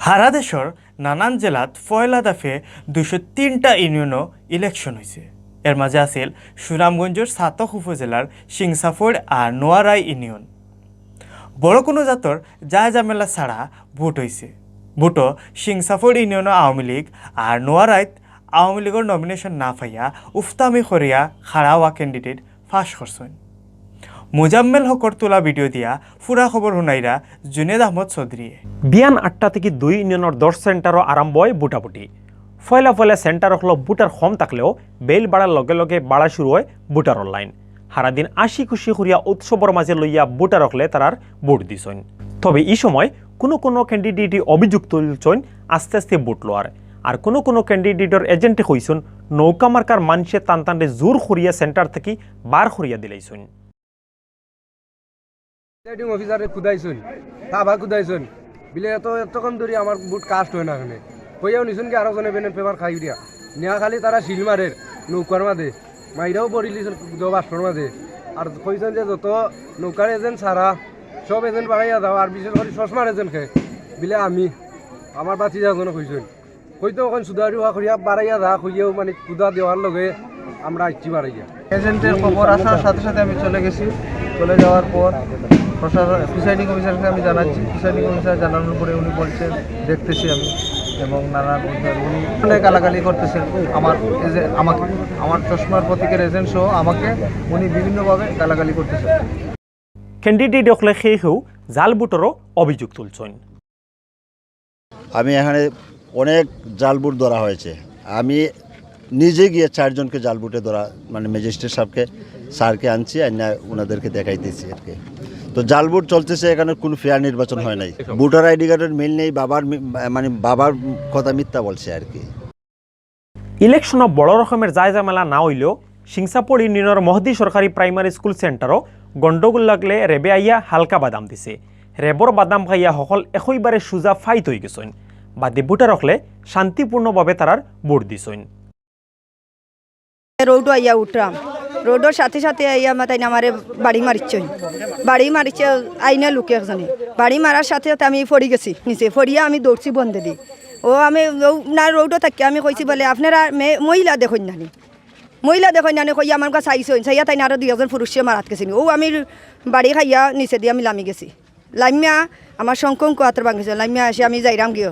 সারা দেশৰ নানান জেলাত পয়লা দফে 203টা ইউনিয়নো ইলেকশন হয়েছে। এর মাঝে আছিল সুনামগঞ্জের সাতক উপজেলার সিংসাফড় আর নোয়ারাই ইউনিয়ন। বড় কোনো জাতর যা জামেলা ছাড়া ভোট হয়েছে। ভোটও সিংসাফড় ইউনিয়ন আওয়ামী লীগ আর নোয়ারাইত আওয়ামী লীগের নমিনেশন না পাইয়া উফতামি করিয়া খাড়া হওয়া ক্যান্ডিডেট ফাঁস করছেন। মুজাম্মেল হকর তোলা ভিডিও দিয়া ফুরা খবর শুনাইরা জুনেদ আহমদ চৌধুরীয়ে। বিয়ান 8টা থেকে 2 ইউনিয়নের 10 সেন্টারও আরম্ভ হয় বুটাবুটি। ফয়লা সেন্টার হল বুটার কম থাকলেও বেল বাড়ার লগে লগে বাড়া শুরু হয় বুটারর লাইন। সারাদিন আশি খুশি করিয়া উৎসবর মাঝে লইয়া বুটার হলে তারার ভোট দিছেন। তবে এই সময় কোনো ক্যান্ডিডেটই অভিযোগ তুলছেন আস্তে আস্তে ভোট লোয়ার, আর কোনো ক্যান্ডিডেটর এজেন্টে কইছেন নৌকা মার্কার মানুষে টানটানে জোর করিয়া সেন্টার থেকে বার করিয়া দিলাইছেন। অফিসারে খুদাইছেন তাবা খুদাইছেন বিলে এতক্ষণ ধরে আমার বুট কাস্ট হয় না এখানে কইয়াও নিছুন কি আরো জনে পেপার খাই দিয়া নিয়া খালি তারা শিল মারের নৌকার মাঝে মাইরাও পড়িলিছেন বাসর মাঝে আর কইছেন যে যত নৌকার এজেন্ট সারা সব এজেন্ট বাড়াইয়া দাও আর বিশেষ করে চশমার এজেন্ট খে বিলে আমি আমার বাতি যাজনে কইছেন হয়তো ওখানে সুদারি হওয়া করিয়া বাড়াইয়া দা কইয়াও মানে কুদা দেওয়ার লগে আমরা আসছি বাড়াইয়া। এজেন্টের খবর আসার সাথে সাথে আমি চলে গেছি। চলে যাওয়ার পর প্রিসাইডিং অফিসারকে আমি জানাচ্ছি। প্রিসাইডিং অফিসার জানানোর পরে উনি বলছেন দেখতেছি আমি, এবং নানান উনি অনেক গালাগালি করতেছেন আমাকে আমার চশমার প্রতীকের এজেন্ট সহ আমাকে উনি বিভিন্নভাবে গালাগালি করতেছেন। ক্যান্ডিডেট হলে সেও জাল বুটরও অভিযোগ তুলছেন। আমি এখানে অনেক জাল বুট ধরা হয়েছে। আমি নিজে গিয়ে 4 জনকে জাল বুটে ধরা মানে ম্যাজিস্ট্রেট সাহেবকে স্যারকে আনছি আর না ওনাদেরকে দেখাইতেছি আর কি। তো জাল বুট চলতেছে, এখানে কোনো ফেয়ার নির্বাচন হয় নাই। ভোটার আইডি কার্ডের মিল নেই, বাবার কথা মিথ্যা বলছে আর কি। ইলেকশনও বড় রকমের জায়জামেলা না হইলেও সিংসাপুর ইউনিয়নের মহদি সরকারি প্রাইমারি স্কুল সেন্টারও গন্ডগোল লাগলে রেবে আইয়া হালকা বাদাম দিছে। রেবর বাদাম খাইয়া সকল একইবারে সোজা ফাইট হয়ে গেছেন। বাদে ভোটার হলে শান্তিপূর্ণভাবে তারার ভোট দিছেন। রোডও আইয়া উঠলাম, রোডের সাথে সাথে আইয়া তাই আমারে বাড়ি মারিছে আইনা লোকে একজনে বাড়ি মারার সাথে সাথে আমি পড়ি গেছি নিচে, পড়িয়া আমি দৌড়ছি বন্ধে দিই। আমি না রোডও থাকি আমি কইছি বলে আপনারা মহিলা দেখুন নানি কইয়া আমার কাছে চাইয়া তাই না আরো 2 জন পুরুষে মারাত গেছি। আমি বাড়ি খাইয়া নিচে দিয়ে আমি লামি গেছি। লামিয়া আমার শঙ্কং কোয়াতের ভাঙিছে, লামিয়া আসে আমি যাইরাম গিয়ে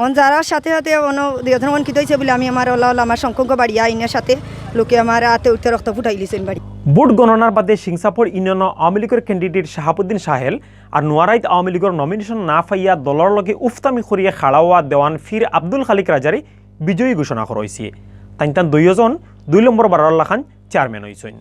অন যারার সাথে সাথে অন্য 2 জন কি হয়েছে বলে আমি আমার আমার শঙ্কঙ্ক বাড়ি আইনের সাথে লোকে আমার হাতে উঠতে রক্ত ফুটাইলিছেন বাড়ি। ভোট গণনার বাদে সিংসাপুর ইউনিয়ন আওয়ামী লীগের ক্যান্ডিডেট শাহাবুদ্দিন সাহেল আর নোয়ারাইত আওয়ামী লীগের নমিনেশন না পাইয়া দলের লগে উফতামি করিয়া খাড়াওয়া দেওয়ান ফির আব্দুল খালিক রাজারি বিজয়ী ঘোষণা করা হয়েছে। তাই 2 জন 2 নম্বর বারাল্লা খান চেয়ারম্যান হয়েছেন।